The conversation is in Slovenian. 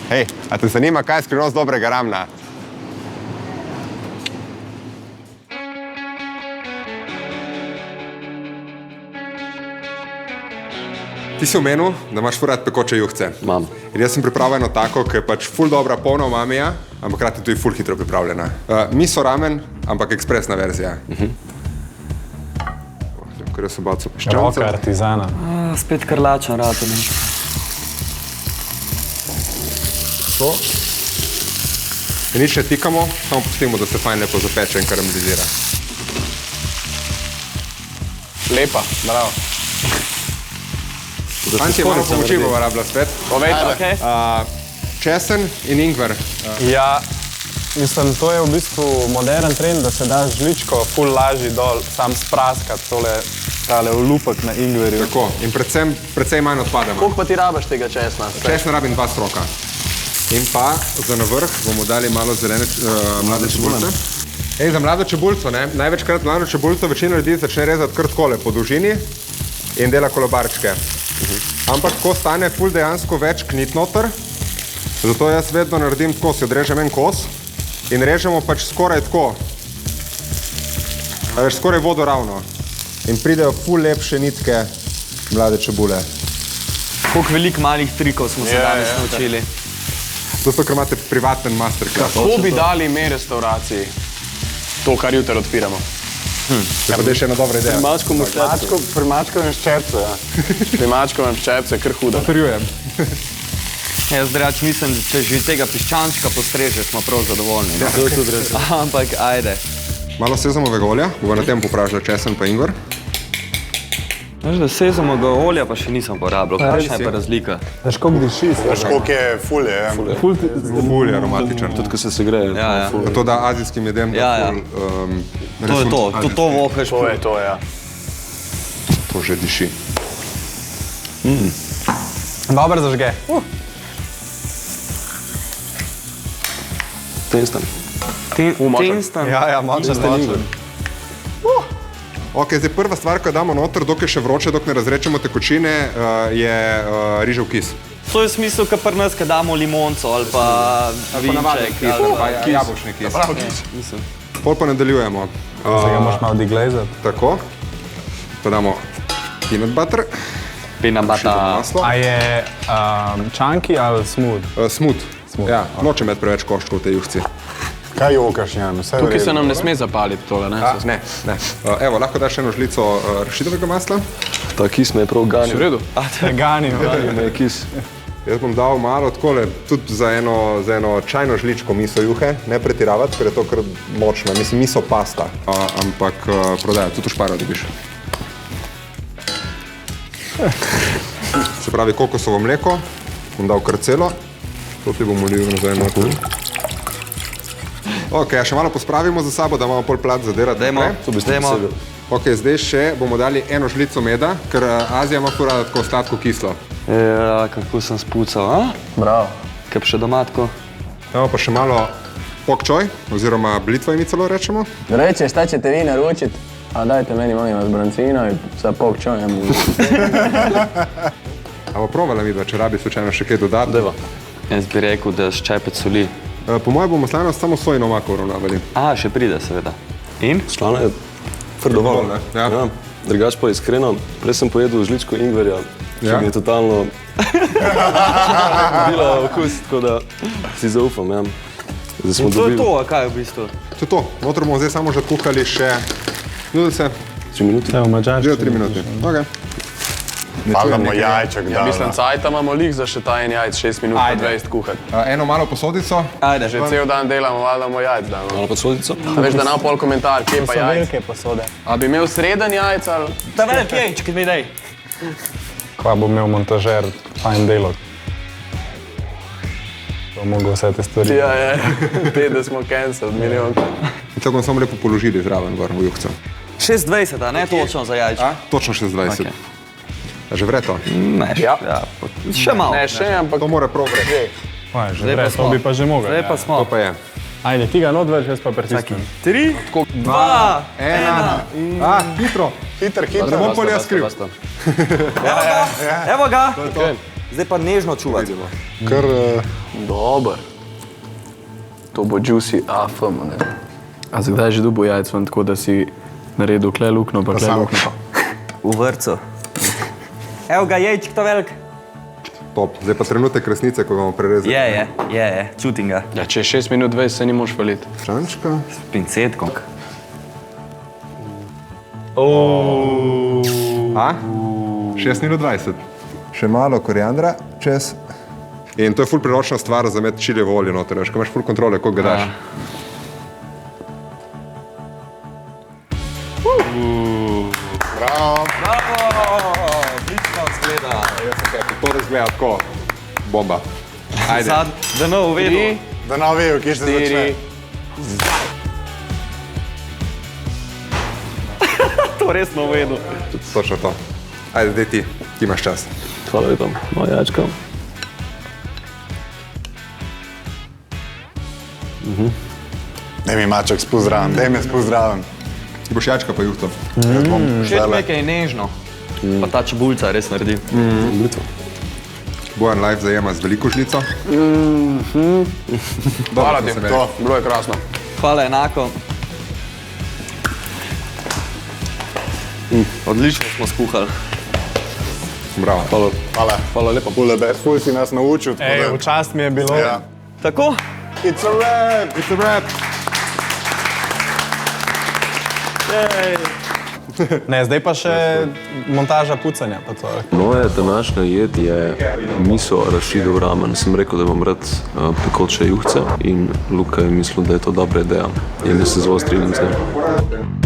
Hej, a te zanima, kaj je skrivnost dobrega ramna? Ti si omenil, da imaš ful rad pekoče juhce. Imam. In jaz sem pripravil eno tako, ki je pač ful dobra, polna umamija, ampak hkrati tudi ful hitro pripravljena. Miso ramen, ampak ekspresna verzija. Ker jaz sem bavcu piščancev. Roka artizana. Spet krlačen rad. To. In nič ne tikamo, samo pustimo, da se fajn lepo zapeče in karamelizira. Lepa, bravo. Fantje, malo pomoči bova rabila spet. Povejte. Česen in ingver. Ja, mislim, to je v bistvu modern trend, da se da žličko ful lažji dol, sam spraskat tale olupek na ingverju. Tako, in predvsem manj odpadama. Koliko pa ti rabaš tega česna? Česna rabim 2 stroka. In pa za navrh bomo dali malo zelene mlade čebulce. Ej, za mlado čebulco, ne? Največkrat mlado čebulco večina ljudi začne rezati kar takole po dolžini in dela kolobarčke. Ampak ko stane ful dejansko več knit noter, zato jaz vedno naredim tako, si odrežem en kos in režemo pač skoraj tako. A veš, skoraj vodoravno. In pridejo ful lepše nitke mlade čebule. Koliko veliko malih trikov smo se danes naučili. Zato, ker imate privaten masterclass. Kako bi dali ime restauraciji? To, kar jutri odpiramo. Kar je še ena dobra ideja. Pri mačkovem ščepcu, ja. Pri mačkovem ščepcu je kar hudo. Potrjujem. Jaz drugač mislim, da če že tega piščančka postrežeš, smo prav zadovoljni. To je tudi res. Ampak, ajde. Malo sezamovega olja, bova na tem popražila česen pa ingver. Veš, da sezamovega olja pa še nisem porabljal. Kakšna je pa razlika? Veš, koliko diši? Koliko je fulje, ja. Ful je aromatičen. Tudi, ko se segreje. Ja. To da azijskim jedem, da Ja. ful... To je to. To vohaš. To je to, ja. To že diši. Dobro zažge. Testen. Tenstan. Ja, močen ingver. Ok, zdaj prva stvar, ko jo damo noter, dok je še vroče, dok ne razrečemo tekočine, je rižev kis. To je smisel, kar pri nas, kad damo limonco ali pa vinček. Jabolčni kis. Pol pa nadaljujemo. Zdaj ga moraš malo deglazati. Tako. Pa damo peanut butter. Peanut butter. Maslo. A je chunky ali smooth? Smooth. Ja, nočem imeti preveč koščkov v tej juhci. Kaj jokaš, Jan? Vse Tukaj se nam ne sme zapaliti tole, ne? Ne. Evo, lahko daš eno žlico rašidovega masla. Ta kis me je prav ganil. V redu? Ganil. Ganil me je kis. Jaz bom dal malo takole, tudi za eno čajno žličko miso juhe, ne pretiravati, ker je to kar močno. Mislim, miso pasta, ampak prodaja, tudi v šparu dobiš. Se pravi, kokosovo mleko, bom dal kar celo, to ti bom ulil nazaj noter. Ok, še malo pospravimo za sabo, da imamo pol plat zadelati. Dajmo. Ok, zdaj še bomo dali eno žlico meda, ker Azija ima ful rada tako sladko-kislo. Ja, kako sem spucal, a? Bravo. Kaj pa še doma tako? Damo pa še malo pok čoj, oziroma blitva mi celo rečemo. Reče, šta ćete vi naručit? A dajte meni, molim vas, brancino i sa pok čojem. A bo provala midva, če rabi slučajno še kaj dodati? Deva. Jaz bi rekel, da ščepec soli. Po mojem bomo slano samo sojino omako uravnavali. A, še pride seveda. In? Slano je kar dovolj. Ja. Drugač pa iskreno, prej sem pojedel žličko ingverja, ki mi je totalno bila okus, tako da si zaupam, ja. Zdaj smo To je dobili to, a kaj v bistvu? To je to. Noter bomo zdaj samo že kuhali še nudelse. 3 minuti. Evo, mačarski. Že 3 minuti. Ok. Valamo jajček, Ja, mislim, cajta imamo lih za še ta en jajc, 6 minut pa 20 kuhati. Eno malo posodico. Ajde. Že cel dan delamo, valjamo jajc damo. Malo podsodico. A veš, da nam pol komentar, kje pa So jajc? velike posode. A bi imel sreden jajc ali? Ta velik jajček, mi daj. Kva bo imel montažer fajn delo. Bo mogel vse te stvari. Ja, te, da smo cancelled, milijon. In tako bomo samo lepo položili zraven gor v juhco. 6,20, a ne točno za jajček? Točno 26. Ok. A že vre to? Ne, še malo. Ne, še, ampak To mora prav vreti. Že Zdaj pa vre, smo. to bi pa že mogel. Zdaj pa smo. To pa je. Ajde, ti ga not več, jaz pa pritisnem. 3, 2, 1. Hitro. Hiter. Da bom pol jaz kriv. Evo ga. Okay. Zdaj pa nežno čuvati. Kar, Dober. To bo juicy afm, ne? A za kdaj že dobil jajco, tako da si naredil kle lukno, pa kle samo- lukno? V vrcu. Evo ga, jajček to velik. Top. Zdaj pa trenutek resnice, ko ga bomo prerezali. Je, čutim ga. Ja, če je 6 minut 20, se ni moš valiti. Piščančka. S pincetkom. A? 6 minut 20. Še malo koriandra čez. In to je ful priročna stvar za med čiljevo olje noter, veš, ko imaš ful kontrole, koliko ga daš. bravo. Odlično zgleda. To res gleda tako. Bomba. Ajde. Da ne uvedel. Da ne vejo, kje se začne. To res ne uvedel. Točno to. Ajde, daj ti. Ti imaš čas. Hvala lepa, moja jajčka. Daj mi maček spozdraven, daj me spozdraven. Ti boš jačka pa juhto. Jaz bom Všeč mi zdajle. je, kaj je nežno. Pa ta čebulca res naredi. Bojan live zajema z veliko žlico. Hvala ti, To. bilo je krasno. Hvala enako. Odlično smo skuhali. Bravo. Hvala. Hvala lepa. Ful si nas naučil. tako Ej, da- v čast mi je bilo. Ja. Tako? It's a wrap. It's a wrap. Ne, zdaj pa še montaža pucanja. Pa to. Moja današnja jed je miso arašidov ramen. Sem rekel, da bom rad pekoče juhce in Luka je mislil, da je to dobra ideja. In jaz se zelo strinjam z njim.